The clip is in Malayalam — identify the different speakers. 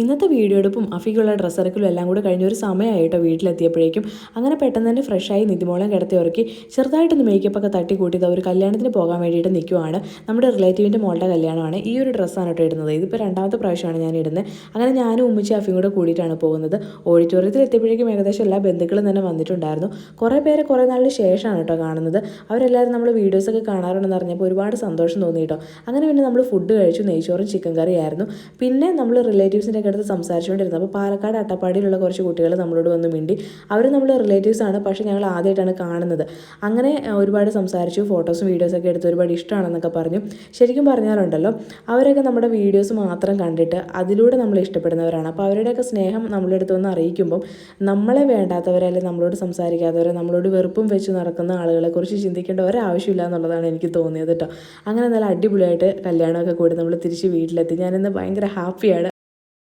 Speaker 1: ഇന്നത്തെ വീഡിയോ എടുപ്പും അഫിക്കുള്ള ഡ്രസ്സ് ഇറക്കലും എല്ലാം കൂടെ കഴിഞ്ഞൊരു സമയമായിട്ടോ വീട്ടിലെത്തിയപ്പോഴേക്കും അങ്ങനെ പെട്ടെന്ന് തന്നെ ഫ്രഷായി നിതിമോളം കിടത്തി ഉറക്കി ചെറുതായിട്ടൊന്ന് മേക്കപ്പൊക്കെ തട്ടി കൂട്ടിയത് ഒരു കല്യാണത്തിന് പോകാൻ വേണ്ടിയിട്ട് നിൽക്കുവാണ്. നമ്മുടെ റിലേറ്റീവിൻ്റെ മോളുടെ കല്യാണമാണ്. ഈ ഒരു ഡ്രസ്സാണ് കേട്ടോ ഇടുന്നത്. ഇതിപ്പോൾ രണ്ടാമത്തെ പ്രാവശ്യമാണ് ഞാൻ ഇടുന്നത്. അങ്ങനെ ഞാനും ഉമ്മച്ചി അഫിയും കൂടെ കൂടിയിട്ടാണ് പോകുന്നത്. ഓഡിറ്റോറിയത്തിൽ എത്തിയപ്പോഴേക്കും ഏകദേശം എല്ലാ ബന്ധുക്കളും തന്നെ വന്നിട്ടുണ്ടായിരുന്നു. കുറേ പേരെ കുറേ നാളിന് ശേഷമാണ് കേട്ടോ കാണുന്നത്. അവരെല്ലാവരും നമ്മൾ വീഡിയോസൊക്കെ കാണാറുണ്ടെന്ന് അറിഞ്ഞപ്പോൾ ഒരുപാട് സന്തോഷം തോന്നി കേട്ടോ. അങ്ങനെ പിന്നെ നമ്മൾ ഫുഡ് കഴിച്ചു. നെയ്ച്ചോറും ചിക്കൻ കറിയായിരുന്നു. പിന്നെ നമ്മൾ റിലേറ്റീവ്സിൻ്റെ അടുത്ത് സംസാരിച്ചുകൊണ്ടിരുന്നത്. അപ്പോൾ പാലക്കാട് അട്ടപ്പാടിയിലുള്ള കുറച്ച് കുട്ടികൾ നമ്മളോട് വന്ന് മിണ്ടി. അവർ നമ്മൾ റിലേറ്റീവ്സാണ്, പക്ഷേ ഞങ്ങൾ ആദ്യമായിട്ടാണ് കാണുന്നത്. അങ്ങനെ ഒരുപാട് സംസാരിച്ചു, ഫോട്ടോസും വീഡിയോസൊക്കെ എടുത്ത് ഒരുപാട് ഇഷ്ടമാണെന്നൊക്കെ പറഞ്ഞു. ശരിക്കും പറഞ്ഞാലുണ്ടല്ലോ, അവരൊക്കെ നമ്മുടെ വീഡിയോസ് മാത്രം കണ്ടിട്ട് അതിലൂടെ നമ്മൾ ഇഷ്ടപ്പെടുന്നവരാണ്. അപ്പോൾ അവരുടെയൊക്കെ സ്നേഹം നമ്മളുടെ അടുത്ത് വന്ന് അറിയിക്കുമ്പം നമ്മളെ വേണ്ടാത്തവരെ, അല്ലെങ്കിൽ നമ്മളോട് സംസാരിക്കാത്തവരെ, നമ്മളോട് വെറുപ്പും വെച്ച് നടക്കുന്ന ആളുകളെക്കുറിച്ച് ചിന്തിക്കേണ്ട ഒരാവശ്യമില്ല എന്നുള്ളതാണ് എനിക്ക് തോന്നിയത് കേട്ടോ. അങ്ങനെ നല്ല അടിപൊളിയായിട്ട് കല്യാണമൊക്കെ കൂടി നമ്മൾ തിരിച്ച് വീട്ടിലെത്തി. ഞാനിന്ന് ഭയങ്കര ഹാപ്പിയാണ്.